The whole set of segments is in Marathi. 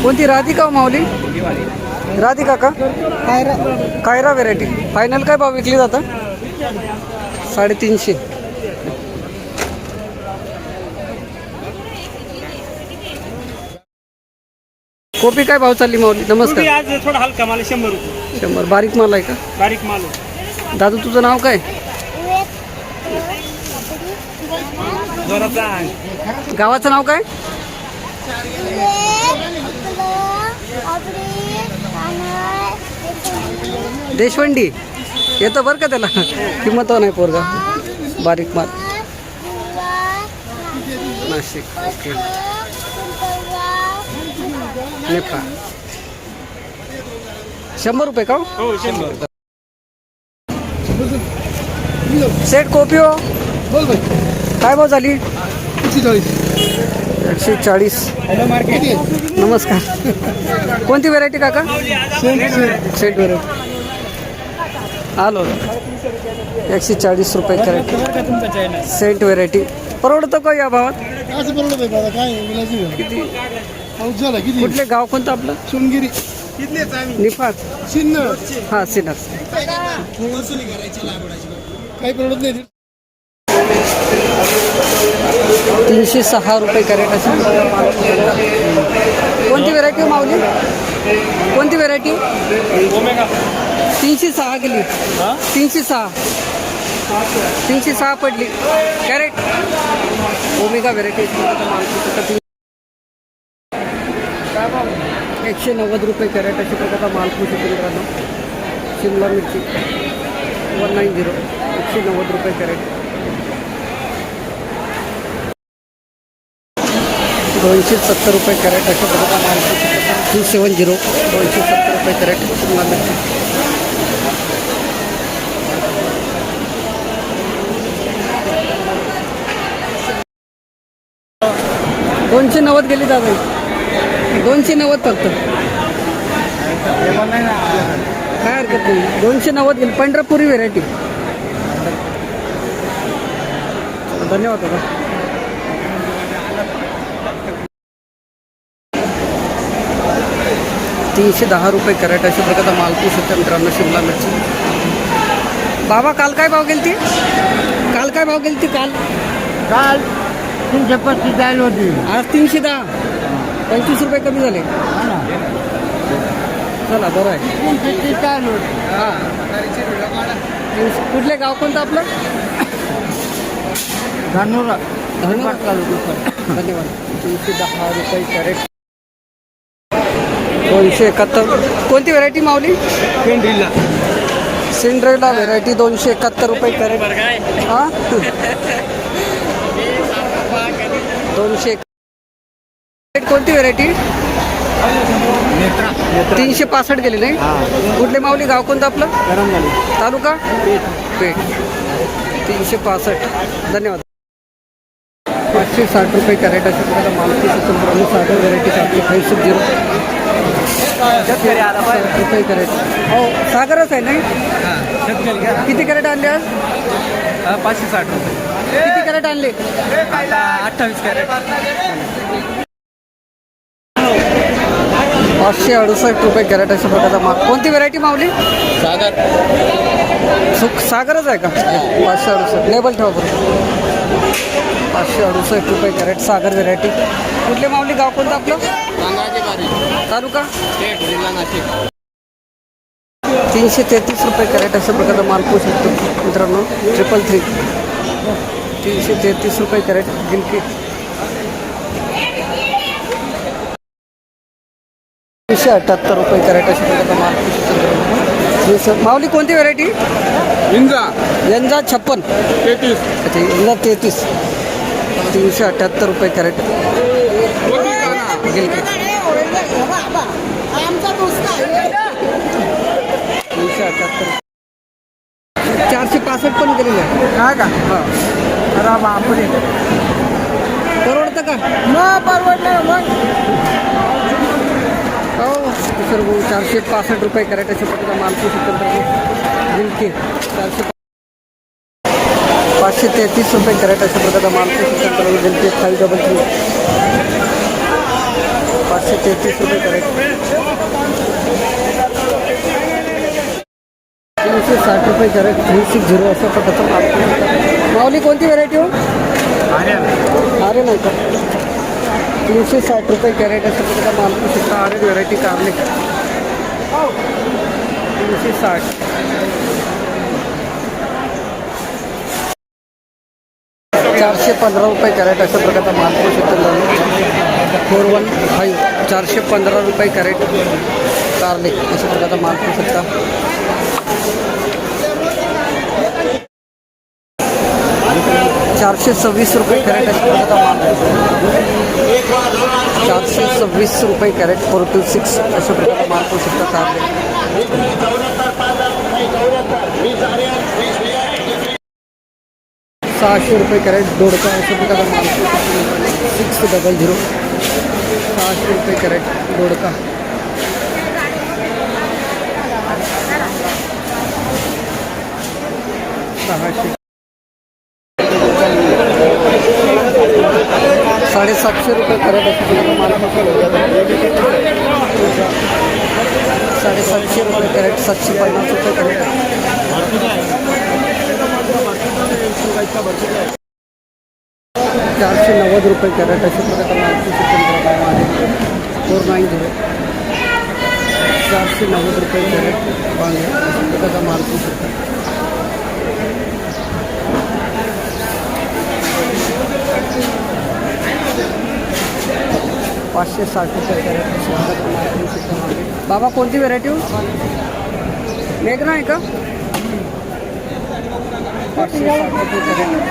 कोणती राधिका माऊली? राधिका का? कायरा व्हेरायटी. फायनल काय भाव विकली जातं? 350. कोपी काय भाव चालली माऊली? नमस्कार. आज थोडा हलका माल 100 रुपये. 100. बारीक माल आहे का? बारीक माल. दादू तुझं नाव काय? गावाचं नाव काय? देशवंडी. येतं बरं का त्याला, किंमत नाही पोरगा. बारीक माल नाशिक. ओके. नेपाळ 100 रुपये का? हो 100. सेट कोपी हो. काय भाव झाली? 140. नमस्कार. कोणती व्हेरायटी काका? Set variety. आलो 140 रुपये कॅरेट. सेंट व्हेरायटी परवडतं का या भावात? कुठले गाव कोणतं आपलं? सोनगिरी. निफाड. सिन्नर. हां सिन्नर. काही परवडत नाही. 306 रुपये कॅरेट असेल. कोणती व्हेरायटी माऊली? कोणती व्हेरायटी? 306 गेली. 306 पडली कॅरेट. Omega variety. 190 रुपये कॅरेट अशा प्रकारचा माल पुढे मित्रांनो. शिमला मिरची 190. 190 रुपये कॅरेट. 270 रुपये कॅरेट अशा प्रकारचा माल 270. 270 रुपये कॅरेट शिमला मिरची. 290 गेली दादा. 290 फक्त. काय हरकत नाही. 290 गेली. पंढरपुरी व्हेरायटी. धन्यवाद दादा. $310 रुपये कॅरेट अशा प्रकारचा माल तू शकता मित्रांनो. शिमला मिरची. बाबा काल काय भाव गेली ती? काल काय भाव गेली ती? काल 335 जायला होती. आज 310. 25 रुपये कमी झाले. चला बरं आहे. 350 जायला होती. हां. कुठले गाव कोणतं आपलं? धानोरा. धन्यवाद. 310 रुपये कॅरेट. 271. कोणती व्हेरायटी माऊली? सिंड्रेला व्हेरायटी 271 रुपये कॅरेट. हां 200. कोणती व्हेरायटी? 365 गेली नाही. कुठले माऊली? गाव कोणतं आपलं? तालुका पेठ. 365. धन्यवाद. 560 रुपये कॅरेट अशा प्रकारचा माल सागर व्हेरायटी 750. 60 रुपये कॅरेट. हो सागरच आहे नाही. किती कॅरेट आणले आज? 560 रुपये. किती कॅरेट आणले? 28 कॅरेट. 568 रुपये कॅरेट अशा प्रकारचा माल. कोणती व्हेरायटी मावली? सागर. सागरच आहे का? 568. लेबल ठेवा बरं. 568 रुपये कॅरेट सागर व्हेरायटी. कुठले मावली? गाव कोणतं आपलं? तालुका 333 रुपये कॅरेट अशा प्रकारचा माल पोहू शकतो मित्रांनो. 333. 333 रुपये कॅरेट. गिलकी 378 रुपये कॅरेट अशा प्रकारचा माल पोहू शकतो. माऊली कोणती व्हेरायटी? यंजा 56. 33. अच्छा यंजा 33. 378 रुपये कॅरेट. गिलकी 378. 465 पण गेलेलं आहे. काय का? हां. अरे बापरे. परवडतं का? मग परवडलं मग. हो सर 465 रुपये कॅरेट अशा प्रकारचा माल पोहू शकतो. गिलकी 533 रुपये कॅरेट अशा प्रकारचा माल पोहू शकतो. गिलकी 533. ₹533 कॅरेट. 360 रुपये कॅरेट 360 असं प्रकारचं माल. माऊली कोणती व्हरायटी हो? आर्यन आहे का? 360 रुपये कॅरेट असं प्रकारचा माल पाहू शकता. आर्यन व्हरायटी कारले 360. ₹415 कॅरेट अशा प्रकारचा माल पाहू शकता. 415 ₹415 कॅरेट कारले अशा प्रकारचा माल पाहू शकता. 426 रुपये कॅरेट अशा प्रकारचा माल. 426 रुपये कॅरेट 426 अशा प्रकारचा माल पाहू शकता. कारले 600 रुपये कॅरेट दोडका अशा प्रकारचा माल 600 600 रुपये कॅरेट दोडका. 600 750 रुपये कॅरेट अशा प्रकारचा माल 750 रुपये कॅरेट 750 रुपये कॅरेट. 490 रुपये कॅरेट अशा प्रकारचा माल 490 490 रुपये कॅरेट वांगे अशा प्रकारचा माल 560 रुपये कॅरेट अशा प्रकारचा माल. बाबा कोणती व्हेरायटी हो? मेघना आहे का? 560 रुपये कॅरेट.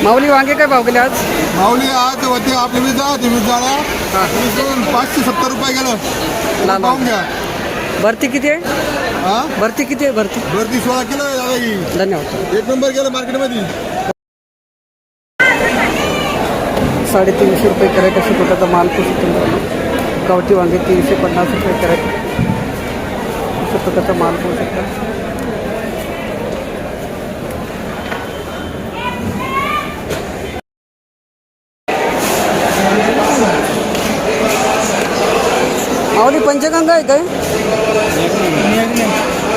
माऊली वांगे काय भाव गेले आज? माऊली आज होते आपली जाळा हां 570 रुपये गेलं. लाल पाहून घ्या. भरती किती आहे? हा भरती किती आहे? भरती वरती 16 किलो आहे दादा ही. धन्यवाद. 1 नंबर गेलं मार्केटमध्ये. 350 रुपये कॅरेट अशा प्रकारचा माल पाहू शकतो. गावठी वांगे 350 रुपये कॅरेट अशा प्रकारचा माल पाहू शकता. माऊली पंचगंगा आहे काय?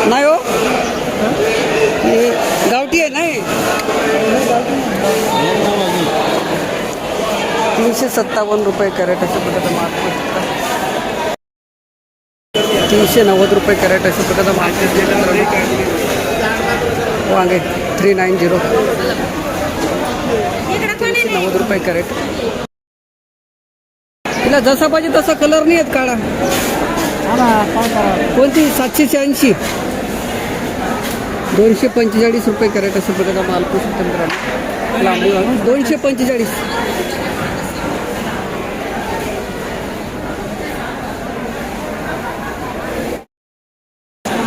नाही हो, हे गावठी आहे नाही. 357 रुपये कॅरेट अशा प्रकारचा माल पाहू शकता. 390 रुपये कॅरेट अशा प्रकारचा माल वांगे 390 390 रुपये कॅरेट. तिला जसा पाहिजे तसा कलर नाही आहेत काळा. कोणती? 780 245 रुपये कॅरेट अशा प्रकारचा माल पाहू शकता मित्रांनो. लांबडी वांगे 245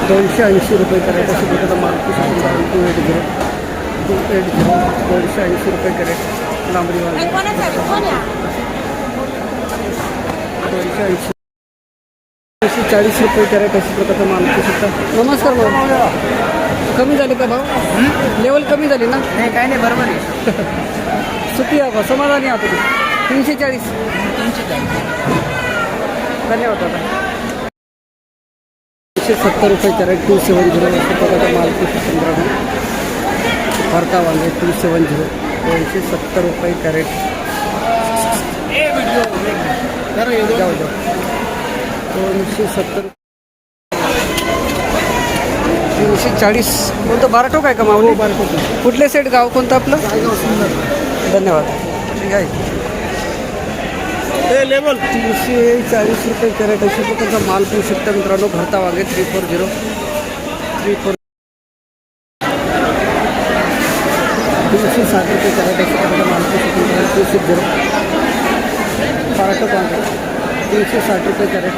280 रुपये कॅरेट अशा प्रकारचा माल पाहू शकता. 280 रुपये कॅरेट लांबडी वांगे 280 240 रुपये कॅरेट अशा प्रकारचा माल पाहू शकता. नमस्कार भाऊ, कमी झाले का भाव? लेवल कमी झाली ना? नाही काय नाही बरोबर आहे. सुखी आहे बा, समाधानी आहात तुम्ही? 340 धन्यवाद दादा. 270 रुपये कॅरेट 270 अशा प्रकारचा माल पाहू शकता. भरता वांगे 270 270 रुपये कॅरेट. जाऊ 270 340. कोणतं बाराटोक आहे का माऊली? कुठले सेट गाव कोणतं आपलं? धन्यवाद. ठीक आहे. लेवल 340 रुपये कॅरेट अशा प्रकारचा माल पाहू शकता मित्रांनो. भरता वांगे 340 360 रुपये कॅरेट अशा प्रकारचा माल पाहू शकता मित्रांनो. 360 बाराटोक वांगे 360 रुपये कॅरेट.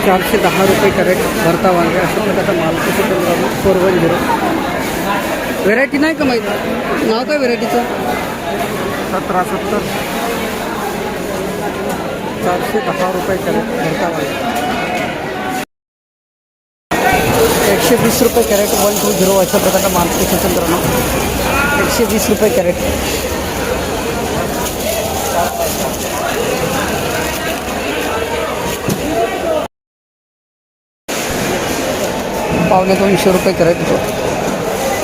410 रुपये कॅरेट भरता वांगे अशा प्रकारचा माल पाहू शकता मित्रांनो. 410 व्हेरायटी नाही का माहीत? नाव काय व्हेरायटीचं? 1770 410 रुपये कॅरेट भरता वांगे. 120 रुपये कॅरेट 120 अशा प्रकारचा माल पाहू शकतो मित्रांनो. 120 रुपये कॅरेट. पावणे 200 रुपये कॅरेट होतो.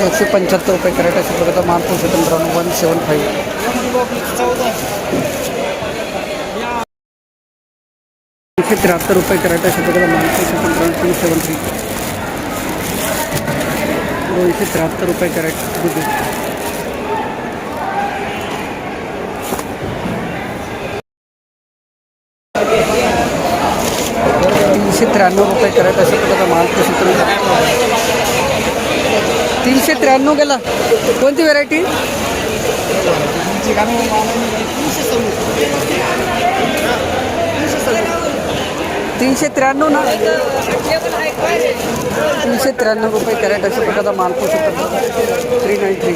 175 रुपये कॅरेट अशा प्रकारचा माल पाहू शकतो मित्रांनो. 175. 273 रुपये कॅरेट अशा प्रकारचा माल पाहू शकतो मित्रांनो. 273. 273 रुपये कॅरेट दुधी. 393 रुपये कॅरेट अशा प्रकारचा माल पाहू शकतो. 393 गेला. कोणती व्हेरायटी? 393 ना. 393 रुपये कॅरेट अशा प्रकारचा माल पाहू शकतो. 393.